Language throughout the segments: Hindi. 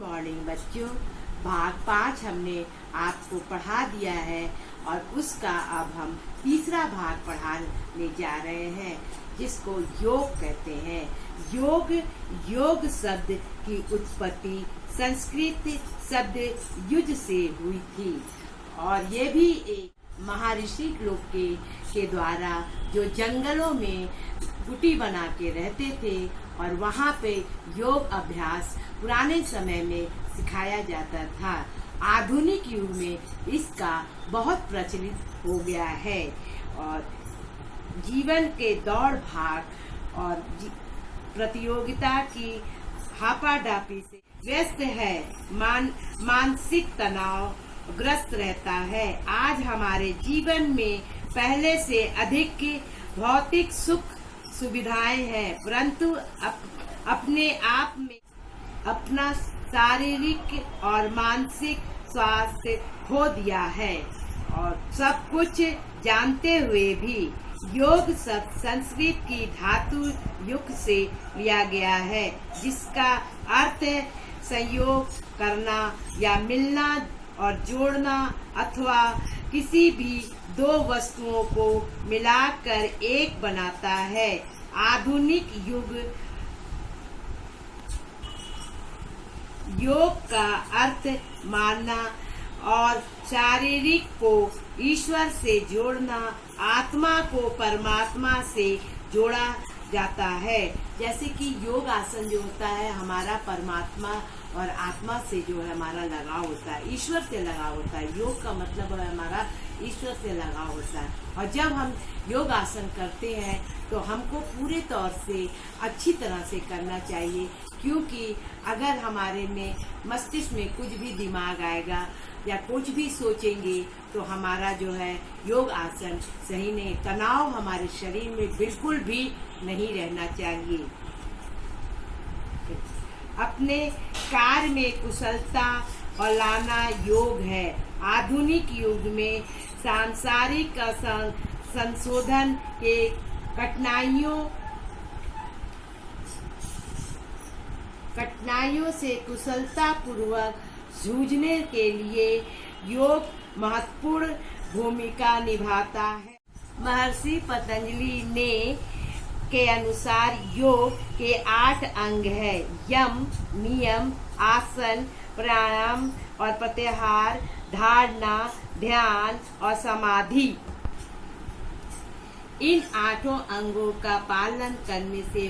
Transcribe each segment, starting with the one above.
मॉर्निंग बच्चों, भाग 5 हमने आपको पढ़ा दिया है और उसका अब हम तीसरा भाग पढ़ाने जा रहे हैं, जिसको योग कहते हैं। योग शब्द की उत्पत्ति संस्कृत शब्द युज से हुई थी और ये भी एक महर्षि लोग के द्वारा जो जंगलों में कुटी बना के रहते थे और वहाँ पे योग अभ्यास पुराने समय में सिखाया जाता था। आधुनिक युग में इसका बहुत प्रचलित हो गया है और जीवन के दौड़ भाग और प्रतियोगिता की हापाडापी से व्यस्त है, मानसिक तनाव ग्रस्त रहता है। आज हमारे जीवन में पहले से अधिक भौतिक सुख सुविधाएं हैं, परंतु अपने आप में अपना शारीरिक और मानसिक स्वास्थ्य खो दिया है। और सब कुछ जानते हुए भी योग शब्द संस्कृत की धातु युग से लिया गया है, जिसका अर्थ संयोग करना या मिलना और जोड़ना अथवा किसी भी दो वस्तुओं को मिलाकर एक बनाता है। आधुनिक युग योग का अर्थ मानना और शारीरिक को ईश्वर से जोड़ना, आत्मा को परमात्मा से जोड़ा जाता है। जैसे कि योग आसन जो होता है, हमारा परमात्मा और आत्मा से जो है हमारा लगाव होता है, ईश्वर से लगाव होता है। योग का मतलब है हमारा ईश्वर से लगाव होता है। और जब हम योग आसन करते हैं तो हमको पूरे तौर से अच्छी तरह से करना चाहिए, क्योंकि अगर हमारे में मस्तिष्क में कुछ भी दिमाग आएगा या कुछ भी सोचेंगे तो हमारा जो है योग आसन सही नहीं, तनाव हमारे शरीर में बिल्कुल भी नहीं रहना चाहिए। अपने कार्य में कुशलता और लाना योग है। आधुनिक युग में सांसारिक संशोधन के कठिनाइयों से कुशलता पूर्वक जूझने के लिए योग महत्वपूर्ण भूमिका निभाता है। महर्षि पतंजलि के अनुसार योग के 8 अंग है: यम, नियम, आसन, प्राणायाम और प्रत्याहार, धारणा, ध्यान और समाधि। इन 8 अंगों का पालन करने से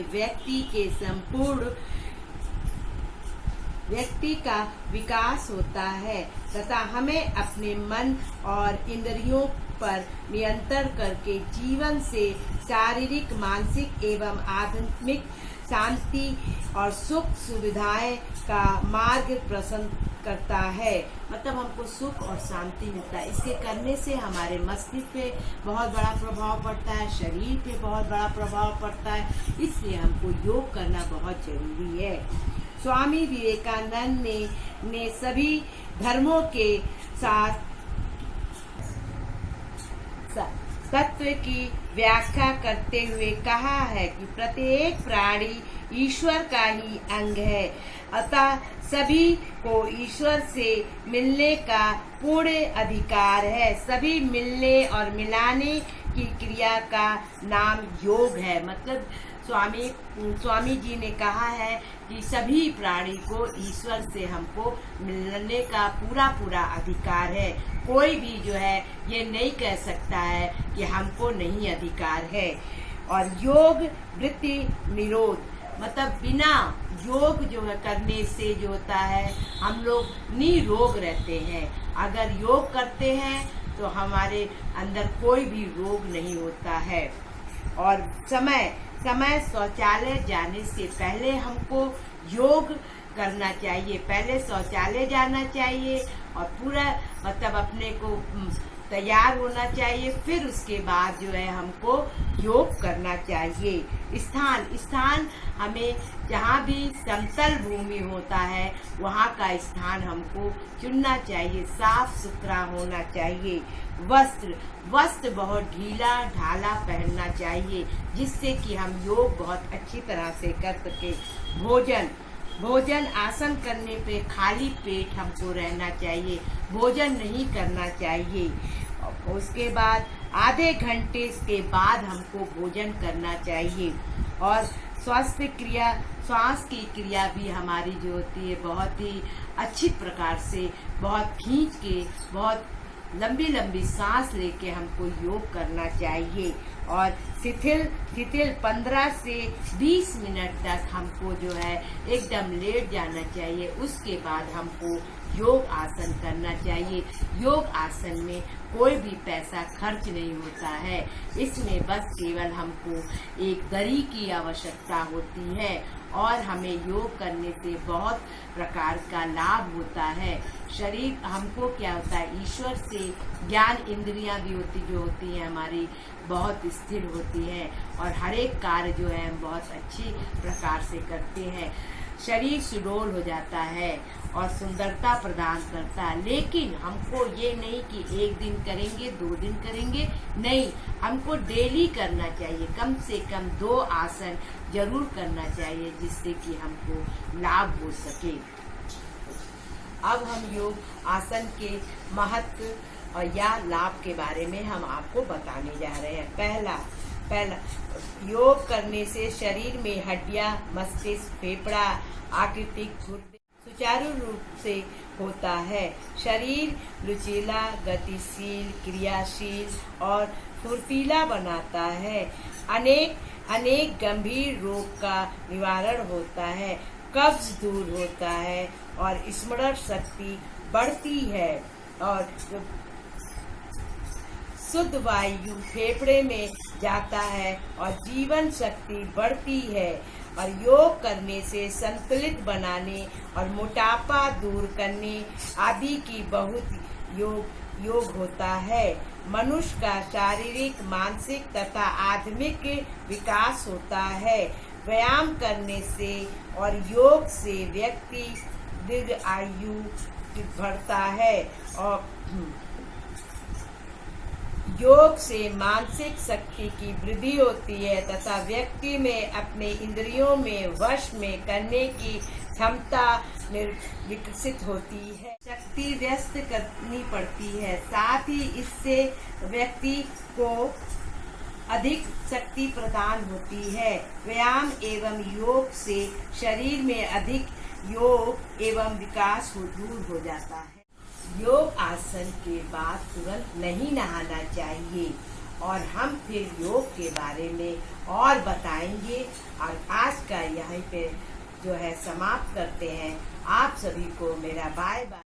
व्यक्ति का विकास होता है तथा हमें अपने मन और इंद्रियों पर नियंत्रण करके जीवन से शारीरिक, मानसिक एवं आध्यात्मिक शांति और सुख सुविधाएं का मार्ग प्रशस्त करता है। मतलब हमको सुख और शांति मिलता है। इसके करने से हमारे मस्तिष्क पे बहुत बड़ा प्रभाव पड़ता है, शरीर पे बहुत बड़ा प्रभाव पड़ता है। इसलिए हमको योग करना बहुत जरूरी है। स्वामी विवेकानंद ने सभी धर्मों के साथ तत्व की व्याख्या करते हुए कहा है कि प्रत्येक प्राणी ईश्वर का ही अंग है, अतः सभी को ईश्वर से मिलने का पूर्ण अधिकार है। सभी मिलने और मिलाने की क्रिया का नाम योग है। मतलब स्वामी जी ने कहा है कि सभी प्राणी को ईश्वर से हमको मिलने का पूरा अधिकार है। कोई भी जो है ये नहीं कह सकता है कि हमको नहीं अधिकार है। और योग वृत्ति निरोध, मतलब बिना योग जो है करने से जो होता है हम लोग निरोग रहते हैं। अगर योग करते हैं तो हमारे अंदर कोई भी रोग नहीं होता है। और समय शौचालय जाने से पहले हमको योग करना चाहिए। पहले शौचालय जाना चाहिए और पूरा मतलब अपने को तैयार होना चाहिए, फिर उसके बाद जो है हमको योग करना चाहिए। स्थान हमें जहाँ भी समतल भूमि होता है वहाँ का स्थान हमको चुनना चाहिए, साफ सुथरा होना चाहिए। वस्त्र बहुत ढीला ढाला पहनना चाहिए, जिससे कि हम योग बहुत अच्छी तरह से कर सके। भोजन आसन करने पे खाली पेट हमको रहना चाहिए, भोजन नहीं करना चाहिए। उसके बाद आधे घंटे के बाद हमको भोजन करना चाहिए। और श्वास की क्रिया भी हमारी जो होती है बहुत ही अच्छी प्रकार से, बहुत खींच के, बहुत लंबी लंबी सांस लेके हमको योग करना चाहिए। और शिथिल 15 से 20 मिनट तक हमको जो है एकदम लेट जाना चाहिए। उसके बाद हमको योग आसन करना चाहिए। योग आसन में कोई भी पैसा खर्च नहीं होता है, इसमें बस केवल हमको एक दरी की आवश्यकता होती है और हमें योग करने से बहुत प्रकार का लाभ होता है। शरीर हमको क्या होता है, ईश्वर से ज्ञान इंद्रियां भी जो होती हैं हमारी बहुत स्थिर होती हैं और हर एक कार्य जो है हम बहुत अच्छी प्रकार से करते हैं। शरीर सुडौल हो जाता है और सुंदरता प्रदान करता है। लेकिन हमको ये नहीं कि एक दिन करेंगे 2 दिन करेंगे, नहीं, हमको डेली करना चाहिए। कम से कम 2 आसन जरूर करना चाहिए जिससे कि हमको लाभ हो सके। अब हम योग आसन के महत्व और या लाभ के बारे में हम आपको बताने जा रहे हैं। पहला योग करने से शरीर में हड्डियां, मस्तिष्क, फेफड़ा, आकृतिक गुर्दे सुचारू रूप से होता है। शरीर लचीला, गतिशील, क्रियाशील और फुर्तीला बनाता है। अनेक गंभीर रोग का निवारण होता है, कब्ज दूर होता है और स्मरण शक्ति बढ़ती है और शुद्ध वायु फेफड़े में जाता है और जीवन शक्ति बढ़ती है। और योग करने से संतुलित बनाने और मोटापा दूर करने आदि की बहुत योग होता है। मनुष्य का शारीरिक, मानसिक तथा आध्यात्मिक विकास होता है। व्यायाम करने से और योग से व्यक्ति दीर्घ आयु बढ़ता है और योग से मानसिक शक्ति की वृद्धि होती है तथा व्यक्ति में अपने इंद्रियों में वश में करने की क्षमता विकसित होती है। शक्ति व्यस्त करनी पड़ती है, साथ ही इससे व्यक्ति को अधिक शक्ति प्रदान होती है। व्यायाम एवं योग से शरीर में अधिक योग एवं विकास दूर हो जाता है। योग आसन के बाद तुरंत नहीं नहाना चाहिए और हम फिर योग के बारे में और बताएंगे। और आज का यहीं पे जो है समाप्त करते हैं। आप सभी को मेरा बाय बाय।